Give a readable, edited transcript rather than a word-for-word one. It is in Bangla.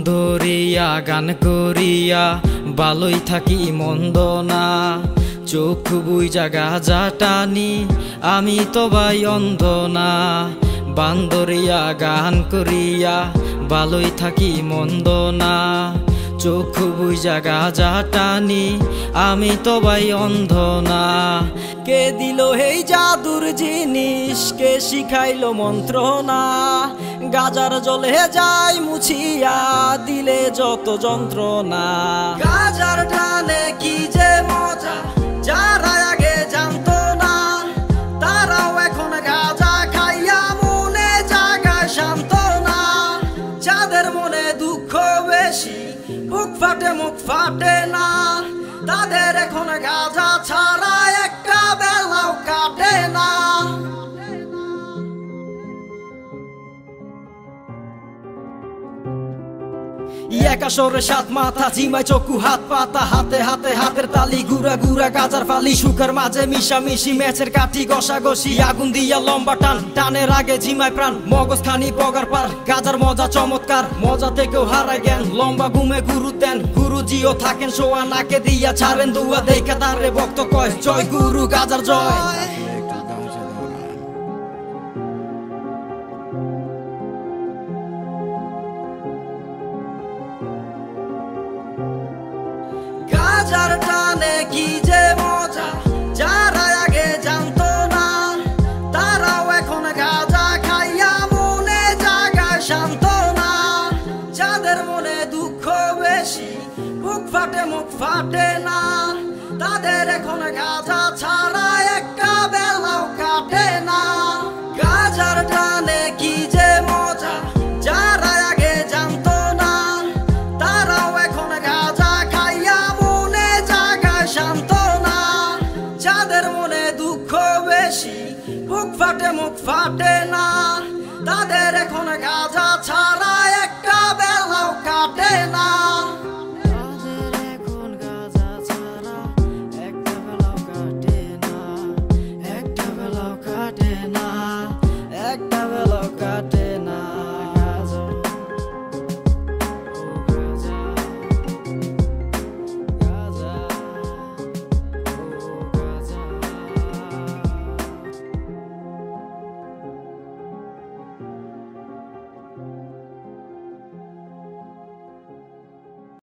ধরিয়া গান করিয়া ভালোই থাকি মন্দ না, চোখ বুইজা গাজা টানি আমি তো ভাই অন্ধ না। বান্দরিয়া গান করিয়া ভালোই থাকি মন্দ না, চোখ বুইজা গাজা টানি আমি তো ভাই অন্ধ না। কে দিল এই জাদুর জিনিস, কে শিখাইলো মন্ত্র না, গাজার জলে যায় মুছিয়া দিলে যত যন্ত্রণা। গাজার টানে কি যে মজা, যারা আগে জানতো না তারাও এখন গাজা খাইয়া মনে জাগায় শান্ত না। যাদের মনে দুঃখ বেশি, বুক ফাটে মুখ ফাটে না, তাদের এখন গাজা ছাড়া একটা বেলাও কাটে না। একাশরে সাত মাথা, জিমায় চক্ষু হাত পাতা, হাতে হাতে হাতের তালি, গুড়া গুড়া গাজার ফালি, সুখের মাঝে মিশামিশি, ম্যাচের কাঠি ঘষাঘষি, আগুন দিয়া লম্বা টান, টানের আগে জিমায় প্রাণ, মগজ খানি পগার পার, গাজার মজা চমৎকার, মজা থেকেও হারায় জ্ঞান, লম্বা ঘুমে গুরু দেন, গুরুজিও থাকেন শোয়া, নাকে দিয়া ছাড়েন দুয়া, দেখা তারে ভক্ত কয় জয় গুরু গাজার জয়। গাজার টানে কি যে মজা, যারা আগে জানতো না তারাও এখন গাজা খাইয়া মনে জাগায় শান্ত না। যাদের মনে দুঃখ বেশি, বুক ফাটে মুখ ফাটে না, তাদের এখন গাজা ছাড়া একটা বেলাও কাটে না। গাজার টানে কি যে মজা, যারা আগে জানতো না তারাও এখন গাজা খাইয়া মনে জাগায় শান্ত না। যাদের মনে দুঃখ বেশি, বুক ফাটে মুখ ফাটে না, তাদের এখন গাজা ছাড়া একটা বেলাও কাটে না।